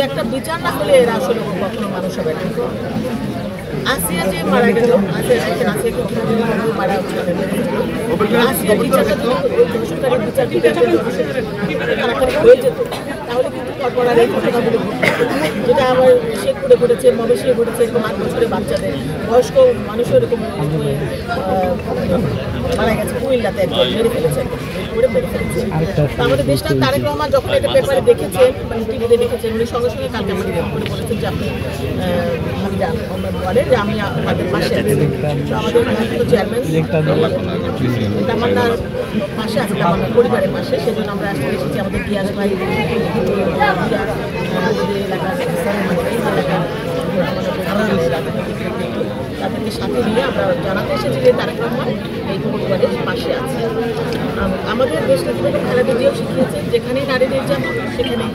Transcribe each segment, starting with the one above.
একটা বিচার না হলে এরা আসলে কখনো মানুষ হবে না। আসিয়া যে মারা গেল, আসিয়াকে মারা আসিয়া বিচারটা সরকারের বিচার হয়ে যেত তাহলে কিন্তু তারপর আর এই ঘটনাগুলো যেটা আবার শেখপুরে ঘটেছে, মবেশিয়ে ঘটেছে, এরকম 8 বছরের বাচ্চাদের, বয়স্ক মানুষও এরকম মারা গেছে, কুমিল্লাতে একজন মেরে ফেলেছে, মেরে ফেলেছে। আমাদের দেশটা তারেক রহমান যখন এটা পেপারে দেখেছেন, মানে টিভিতে দেখেছেন, উনি সঙ্গে সঙ্গে কালকে আমাকে করে বলেছেন যে আপনি বলেন যে আমি আমাদের পাশে আছি। আমাদের চেয়ারম্যান তামান্নার পাশে আছে, তামান্নার পরিবারের পাশে, সেজন্য আমরা আসতে এসেছি। আমাদের গিয়াস ভাই তাদেরকে সাথে নিয়ে আমরা জানাতে এসেছি যে তারেক রহমান এই পরিবারের পাশে আছে। আমাদের দেশ কিন্তু খালেদা জিয়াও শিখিয়েছেন যেখানেই নারী নির্যাতন সেখানে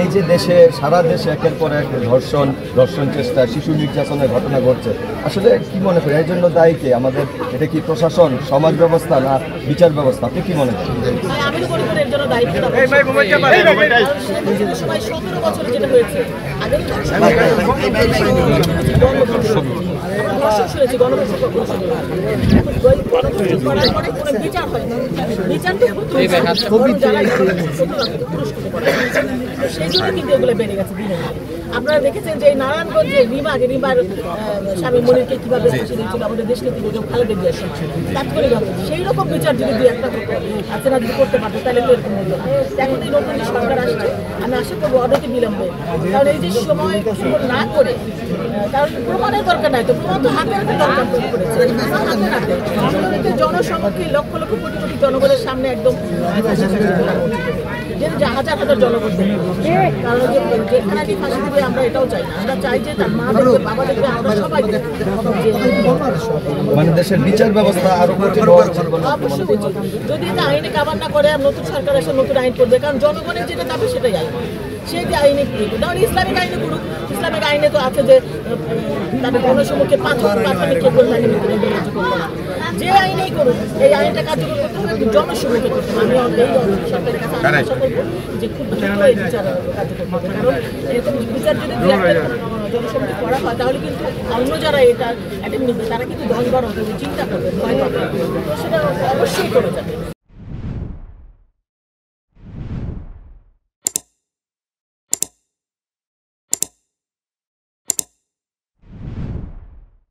এই যে দেশে সারা দেশে একের পর এক ধর্ষণ চেষ্টা, শিশু নির্যাতনের ঘটনা ঘটছে, আসলে কি মনে করেন এর জন্য দায়ী কে? আমাদের এটা কি প্রশাসন, সমাজ ব্যবস্থা না বিচার ব্যবস্থা? আপনি কি মনে করেন? আমি মনে করি এর জন্য দায়ী সময় 17 বছরে যেটা হয়েছে আগে শুনেছি গণধর্ষণ করার পরে কোনো বিচার হয় না, বিচার তো সেই জন্য কিন্তু এগুলো বেড়ে গেছে দিনে। আপনারা দেখেছেন যে নারায়ণগঞ্জে রিমার স্বামী মনিরকে কিভাবে ফাঁসি দিয়েছিল আমাদের দেশ নীতি খালেদা জিয়ার তাৎক্ষণিকভাবে। সেই রকম বিচার যদি দুই একটা হতো আছে না, যদি করতে পারতো তাহলে তো এরকম হতো না। এখন এই নতুন যে সরকার আসছে, আমি আশা করবো অনেকে বিলম্বে, কারণ এই যে সময় না করে, কারণ প্রমাণের দরকার নাই, তো প্রমাণ তো হাতে হাতে দরকার করেছে, জনসমক্ষে লক্ষ লক্ষ কোটি কোটি জনগণের সামনে একদম যে হাজার হাজার জনগণ দেখবে। কারণ যেখানে ফাঁসি দেবে আমরা এটাও চাই না, আমরা চাই যে তার মা দেখবে, বাবা দেখবে, আমরা সবাই মানে দেশের বিচার ব্যবস্থা আরো অবশ্যই উচিত। যদি এটা আইনে কাভার না করে, নতুন সরকার এসে নতুন আইন করবে, কারণ জনগণের যেটা চাবে সেটাই আইন, সেই যে আইনে করবে। তাহলে ইসলামিক আইনে করুক, ইসলামিক আইনে তো আছে যে তাদের গণসম্মুখে যে আইনেই করুক, এই আইনটা কার্যকর করতে হবে, জনসম্মুখে করতে হবে। আমি এই সরকারের কাছে আশা করবো যে খুব দ্রুত এই বিচার কার্যকর করবে, কারণ এরকম বিচার যদি জনসম্মুখে করা হয় তাহলে কিন্তু অন্য যারা এটা অ্যাটেন্ড নিবে তারা কিন্তু 10 বার চিন্তা করবে, ভয় পাবে, তো সেটা অবশ্যই করে যাবে।